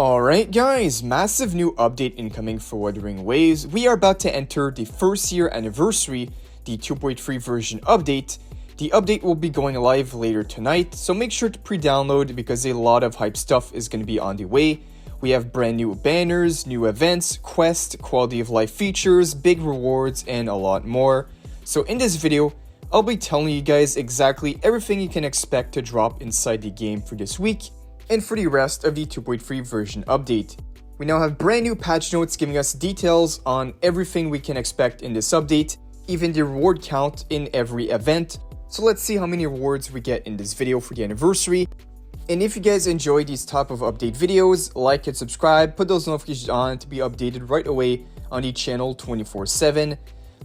Alright guys, massive new update incoming for Wuthering Waves. We are about to enter the first year anniversary, the 2.3 version update. The update will be going live later tonight, so make sure to pre-download because a lot of hype stuff is going to be on the way. We have brand new banners, new events, quests, quality of life features, big rewards, and a lot more. So in this video, I'll be telling you guys exactly everything you can expect to drop inside the game for this week and for the rest of the 2.3 version update. We now have brand new patch notes giving us details on everything we can expect in this update, even the reward count in every event. So let's see how many rewards we get in this video for the anniversary. And if you guys enjoy these type of update videos, like and subscribe, put those notifications on to be updated right away on the channel 24/7.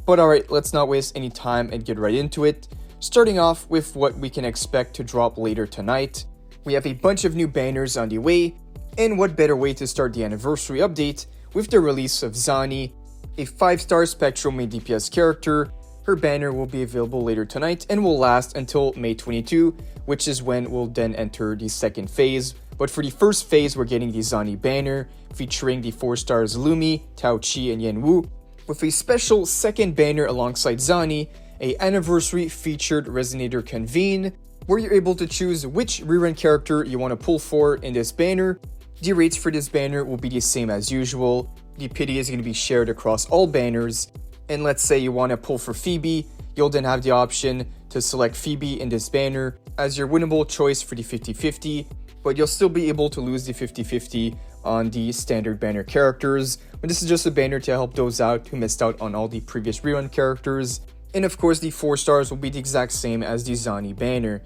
But alright, let's not waste any time and get right into it. Starting off with what we can expect to drop later tonight. We have a bunch of new banners on the way, and what better way to start the anniversary update with the release of ZANI, a 5-star Spectral main DPS character. Her banner will be available later tonight and will last until May 22, which is when we'll then enter the second phase. But for the first phase, we're getting the ZANI banner featuring the 4 stars Lumi, Tao Chi, and Yanwu, with a special second banner alongside ZANI, a anniversary featured Resonator Convene, where you're able to choose which rerun character you want to pull for in this banner. The rates for this banner will be the same as usual. The pity is going to be shared across all banners. And let's say you want to pull for Phoebe, you'll then have the option to select Phoebe in this banner as your winnable choice for the 50-50, but you'll still be able to lose the 50-50 on the standard banner characters. But this is just a banner to help those out who missed out on all the previous rerun characters. And of course, the 4 stars will be the exact same as the ZANI banner.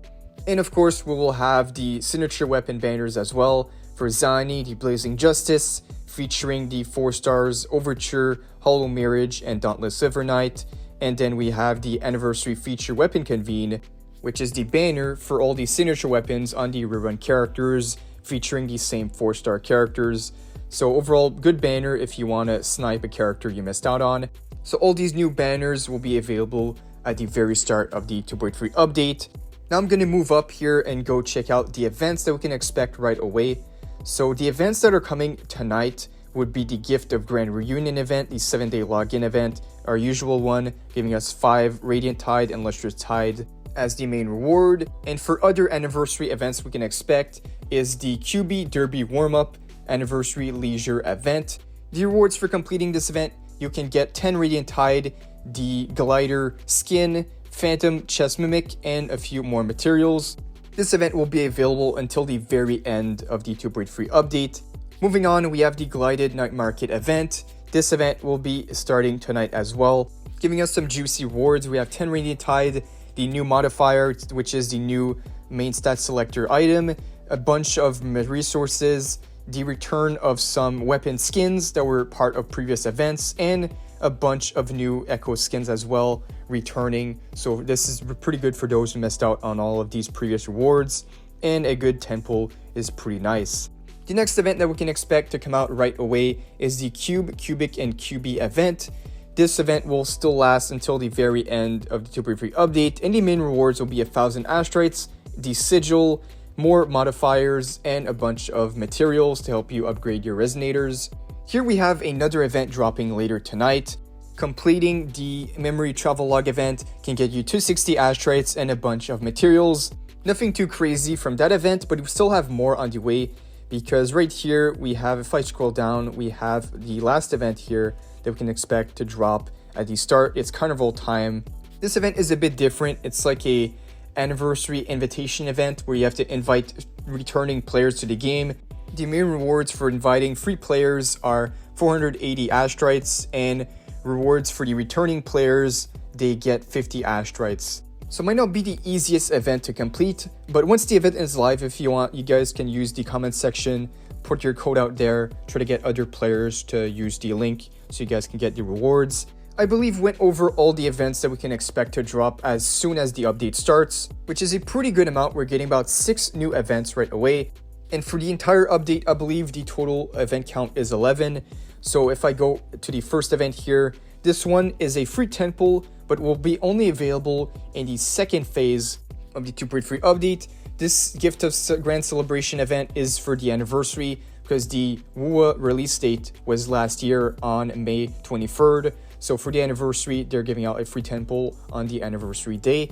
And of course, we will have the signature weapon banners as well. For ZANI, the Blazing Justice, featuring the 4 stars Overture, Hollow Marriage, and Dauntless Silver Knight. And then we have the anniversary feature weapon Convene, which is the banner for all the signature weapons on the rerun characters, featuring the same 4-star characters. So overall, good banner if you want to snipe a character you missed out on. So all these new banners will be available at the very start of the 2.3 update. Now I'm going to move up here and go check out the events that we can expect right away. So the events that are coming tonight would be the Gift of Grand Reunion event, the 7-day login event, our usual one, giving us 5 Radiant Tide and Lustrous Tide as the main reward. And for other anniversary events we can expect is the QB Derby Warm-Up Anniversary Leisure event. The rewards for completing this event: you can get 10 Radiant Tide, the Glider skin, Phantom Chest Mimic, and a few more materials. This event will be available until the very end of the 2.3 update. Moving on, we have the Glided Night Market event. This event will be starting tonight as well, giving us some juicy rewards. We have 10 Radiant Tide, the new modifier, which is the new main stat selector item, a bunch of resources, the return of some weapon skins that were part of previous events, and a bunch of new echo skins as well returning. So this is pretty good for those who missed out on all of these previous rewards, and a good 10 pull is pretty nice. The next event that we can expect to come out right away is the Cube, Cubic, and QB event. This event will still last until the very end of the 2.3 update, and the main rewards will be 1,000 Astrites, the Sigil, more modifiers, and a bunch of materials to help you upgrade your resonators. Here we have another event dropping later tonight. Completing the Memory Travelogue event can get you 260 Astrites and a bunch of materials. Nothing too crazy from that event, but we still have more on the way, because right here we have, if I scroll down, we have the last event here that we can expect to drop at the start. It's Carnival time. This event is a bit different. It's like a anniversary invitation event where you have to invite returning players to the game. The main rewards for inviting free players are 480 Astrites, and rewards for the returning players, they get 50 Astrites. So it might not be the easiest event to complete, but once the event is live, if you want, you guys can use the comment section, put your code out there, try to get other players to use the link so you guys can get the rewards. I believe we went over all the events that we can expect to drop as soon as the update starts, which is a pretty good amount. We're getting about 6 new events right away. And for the entire update, I believe the total event count is 11. So if I go to the first event here, this one is a free 10 pull, but will be only available in the second phase of the 2.3 update. This Gift of Grand Celebration event is for the anniversary because the WUWA release date was last year on May 23rd. So for the anniversary, they're giving out a free temple on the anniversary day.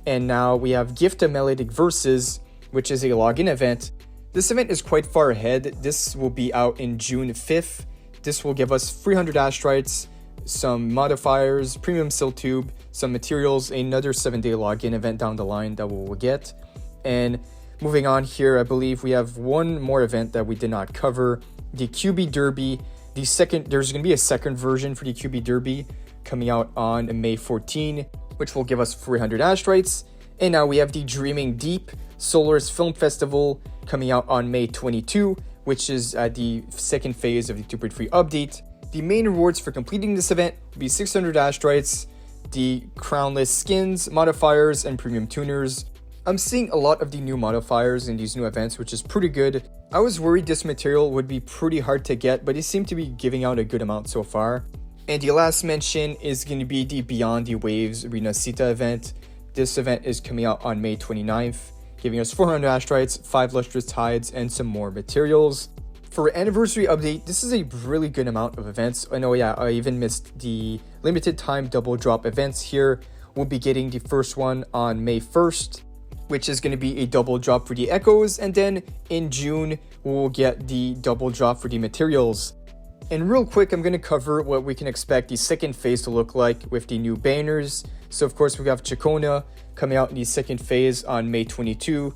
And now we have Gift of Melodic Verses, which is a login event. This event is quite far ahead. This will be out in June 5th. This will give us 300 astrites, some modifiers, premium seal tube, some materials, another 7-day login event down the line that we will get. And moving on here, I believe we have one more event that we did not cover, the QB Derby. There's going to be a second version for the QB Derby coming out on May 14, which will give us 300 astrites. And now we have the Dreaming Deep Solaris Film Festival coming out on May 22, which is the second phase of the 2.3 update. The main rewards for completing this event will be 600 astrites, the crownless skins, modifiers, and premium tuners. I'm seeing a lot of the new modifiers in these new events, which is pretty good. I was worried this material would be pretty hard to get, but it seemed to be giving out a good amount so far. And the last mention is going to be the Beyond the Waves Arena Sita event. This event is coming out on May 29th, giving us 400 astrites, 5 lustrous tides, and some more materials. For anniversary update, this is a really good amount of events. I know, I even missed the limited time double drop events here. We'll be getting the first one on May 1st, which is going to be a double drop for the echoes. And then in June, we'll get the double drop for the materials. And real quick, I'm going to cover what we can expect the second phase to look like with the new banners. So of course, we have Chacona coming out in the second phase on May 22.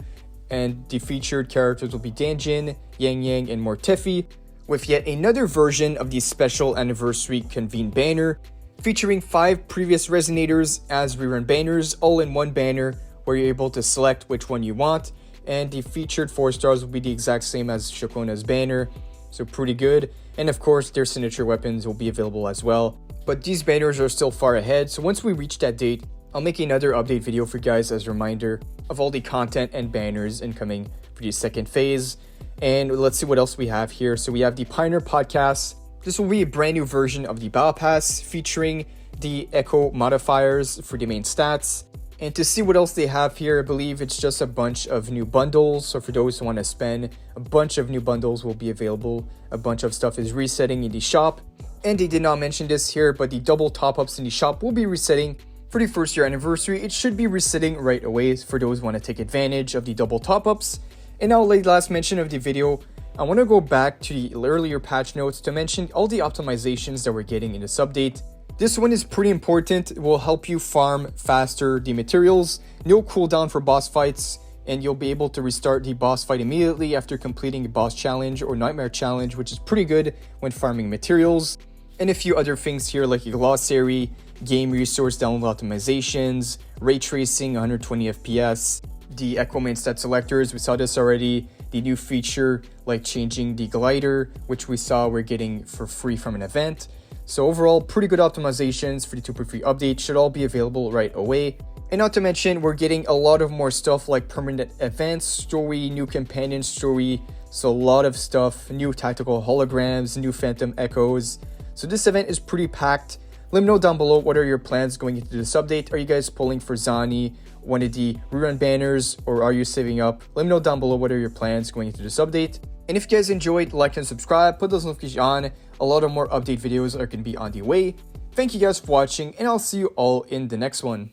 And the featured characters will be Danjin, Yang Yang, and Mortefi, with yet another version of the special anniversary convene banner, featuring 5 previous resonators as rerun banners, all in one banner, where you're able to select which one you want. And the featured 4 stars will be the exact same as Shakona's banner, so pretty good. And of course, their signature weapons will be available as well. But these banners are still far ahead, so once we reach that date, I'll make another update video for you guys as a reminder of all the content and banners incoming for the second phase. And let's see what else we have here. So we have the Pioneer Podcast. This will be a brand new version of the Battle Pass featuring the Echo modifiers for the main stats. And to see what else they have here, I believe it's just a bunch of new bundles. So for those who want to spend, a bunch of new bundles will be available. A bunch of stuff is resetting in the shop. And they did not mention this here, but the double top-ups in the shop will be resetting for the first year anniversary. It should be resetting right away for those who want to take advantage of the double top-ups. And now, like last mention of the video, I want to go back to the earlier patch notes to mention all the optimizations that we're getting in this update. This one is pretty important. It will help you farm faster the materials, no cooldown for boss fights, and you'll be able to restart the boss fight immediately after completing a boss challenge or nightmare challenge, which is pretty good when farming materials. And a few other things here like a glossary, game resource download optimizations, ray tracing 120 FPS, the Echo main stat selectors, we saw this already, the new feature like changing the glider, which we saw we're getting for free from an event. So overall, pretty good optimizations for the 2.3 update, should all be available right away. And not to mention, we're getting a lot of more stuff like permanent events, story, new companion story, so a lot of stuff, new tactical holograms, new phantom echoes. So this event is pretty packed. Let me know down below what are your plans going into this update. Are you guys pulling for ZANI, one of the rerun banners, or are you saving up? Let me know down below what are your plans going into this update. And if you guys enjoyed, like and subscribe, put those notifications on. A lot of more update videos are going to be on the way. Thank you guys for watching, and I'll see you all in the next one.